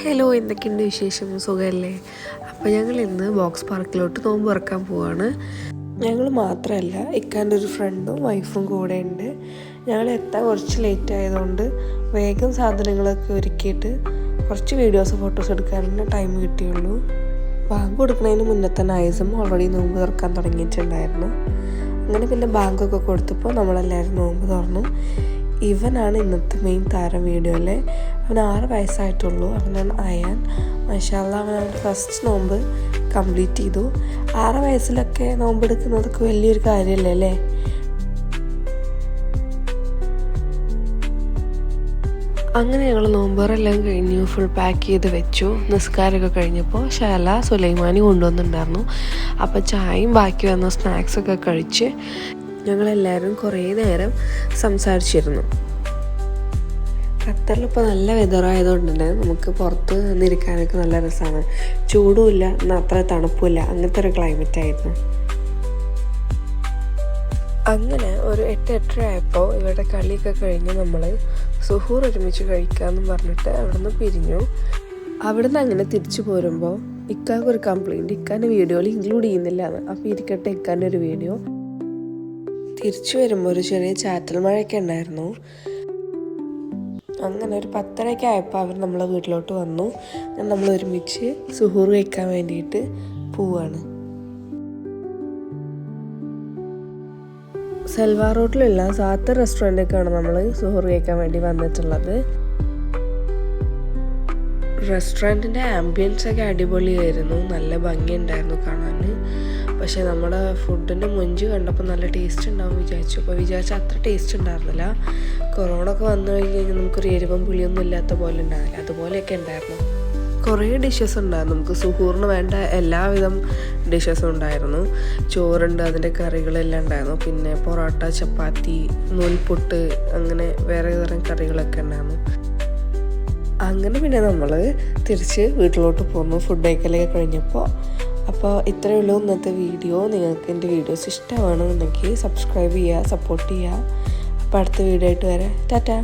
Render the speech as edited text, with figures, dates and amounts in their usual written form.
Hello, എന്തൊക്കെയുണ്ട് വിശേഷം? സുഖമല്ലേ? അപ്പോൾ ഞങ്ങൾ ഇന്ന് ബോക്സ് പാർക്കിലോട്ട് നോമ്പ് തുറക്കാൻ പോവാണ്. ഞങ്ങൾ മാത്രമല്ല, ഇക്കാൻ്റെ ഒരു ഫ്രണ്ടും വൈഫും കൂടെ ഉണ്ട്. ഞങ്ങൾ എത്താൻ കുറച്ച് ലേറ്റ് ആയതുകൊണ്ട് വേഗം സാധനങ്ങളൊക്കെ ഒരുക്കിയിട്ട് കുറച്ച് വീഡിയോസ് ഫോട്ടോസ് എടുക്കാനുള്ള ടൈം കിട്ടിയുള്ളൂ. ബാങ്ക് കൊടുക്കുന്നതിന് മുന്നേ തന്നെ ഐസും ഓൾറെഡി നോമ്പ് തുറക്കാൻ തുടങ്ങിയിട്ടുണ്ടായിരുന്നു. അങ്ങനെ പിന്നെ ബാങ്കൊക്കെ കൊടുത്തപ്പോൾ നമ്മളെല്ലാവരും നോമ്പ് തുറന്നു. ഇവനാണ് ഇന്നത്തെ മെയിൻ താരം വീഡിയോയിലെ. അവന് 6 വയസ്സായിട്ടുള്ളൂ. അവനാണ് അയാൻ. മാഷാഅല്ലാഹ്, അവനവൻ്റെ ഫസ്റ്റ് നോമ്പ് കംപ്ലീറ്റ് ചെയ്തു. 6 വയസ്സിലൊക്കെ നോമ്പെടുക്കുന്നതൊക്കെ വലിയൊരു കാര്യമല്ലേ അല്ലേ? അങ്ങനെ ഞങ്ങൾ നോമ്പറെല്ലാം കഴിഞ്ഞു, ഫുൾ പാക്ക് ചെയ്ത് വെച്ചു. നിസ്കാരമൊക്കെ കഴിഞ്ഞപ്പോൾ ഷാല സുലൈമാനി കൊണ്ടുവന്നിട്ടുണ്ടായിരുന്നു. അപ്പോൾ ചായയും ബാക്കി വന്ന സ്നാക്സൊക്കെ കഴിച്ച് ഞങ്ങളെല്ലാവരും കുറേ നേരം സംസാരിച്ചിരുന്നു. ഖത്തറിലിപ്പോൾ നല്ല വെതറായതുകൊണ്ട് തന്നെ നമുക്ക് പുറത്ത് നിന്നിരിക്കാനൊക്കെ നല്ല രസമാണ്. ചൂടുമില്ല, എന്നാൽ അത്ര തണുപ്പില്ല, അങ്ങനത്തെ ഒരു ക്ലൈമറ്റ് ആയിരുന്നു. അങ്ങനെ ഒരു 8-8:30 ആയപ്പോൾ ഇവിടെ കളിയൊക്കെ കഴിഞ്ഞ് നമ്മൾ സുഹൂർ ഒരുമിച്ച് കഴിക്കാമെന്ന് പറഞ്ഞിട്ട് അവിടെ നിന്ന് പിരിഞ്ഞു. അവിടെ നിന്ന് അങ്ങനെ തിരിച്ചു പോരുമ്പോൾ ഇക്കാക്കൊരു കംപ്ലയിൻറ്റ്, ഇക്കാൻ്റെ വീഡിയോയിൽ ഇൻക്ലൂഡ് ചെയ്യുന്നില്ല എന്ന്. അപ്പോൾ ഇരിക്കട്ടെ ഇക്കാൻ്റെ ഒരു വീഡിയോ. തിരിച്ചു വരുമ്പോൾ ഒരു ചെറിയ ചാറ്റൽ മഴയൊക്കെ ഉണ്ടായിരുന്നു. അങ്ങനെ ഒരു 10:30 ആയപ്പോൾ അവർ നമ്മളെ വീട്ടിലോട്ട് വന്നു. നമ്മൾ ഒരുമിച്ച് സുഹൂർ കഴിക്കാൻ വേണ്ടിയിട്ട് പോവാണ്. സൽവാർ റോഡിലുള്ള സാത്ത് റെസ്റ്റോറൻറ്റൊക്കെയാണ് നമ്മൾ സുഹൂർ കഴിക്കാൻ വേണ്ടി വന്നിട്ടുള്ളത്. റെസ്റ്റോറൻറ്റിൻ്റെ ആംബിയൻസൊക്കെ അടിപൊളിയായിരുന്നു, നല്ല ഭംഗിയുണ്ടായിരുന്നു കാണാൻ. പക്ഷേ നമ്മുടെ ഫുഡിൻ്റെ മൊഞ്ച് കണ്ടപ്പോൾ നല്ല ടേസ്റ്റ് ഉണ്ടാവും വിചാരിച്ചു. അപ്പോൾ വിചാരിച്ച അത്ര ടേസ്റ്റ് ഉണ്ടായിരുന്നില്ല. കൊറോണ ഒക്കെ വന്നു കഴിഞ്ഞ് കഴിഞ്ഞാൽ നമുക്കൊരു എരിവും പുളിയൊന്നും ഇല്ലാത്ത പോലെ ഉണ്ടാവില്ല, അതുപോലെയൊക്കെ ഉണ്ടായിരുന്നു. കുറേ ഡിഷസ് ഉണ്ടായിരുന്നു. നമുക്ക് സുഹൂറിന് വേണ്ട എല്ലാവിധം ഡിഷസും ഉണ്ടായിരുന്നു. ചോറുണ്ട്, അതിൻ്റെ കറികളെല്ലാം ഉണ്ടായിരുന്നു. പിന്നെ പൊറോട്ട, ചപ്പാത്തി, നൂൽപുട്ട്, അങ്ങനെ വേറെ തരം കറികളൊക്കെ ഉണ്ടായിരുന്നു. അങ്ങനെ പിന്നെ നമ്മൾ തിരിച്ച് വീട്ടിലോട്ട് പോന്നു ഫുഡ് കഴിക്കലൊക്കെ കഴിഞ്ഞപ്പോൾ. അപ്പോൾ ഇത്രയേ ഉള്ളൂ ഇന്നത്തെ വീഡിയോ. നിങ്ങൾക്ക് എൻ്റെ വീഡിയോസ് ഇഷ്ടമാണെന്നുണ്ടെങ്കിൽ സബ്സ്ക്രൈബ് ചെയ്യുക, സപ്പോർട്ട് ചെയ്യുക. അപ്പോൾ അടുത്ത വീഡിയോ ആയിട്ട് വരാം. ടാറ്റാ.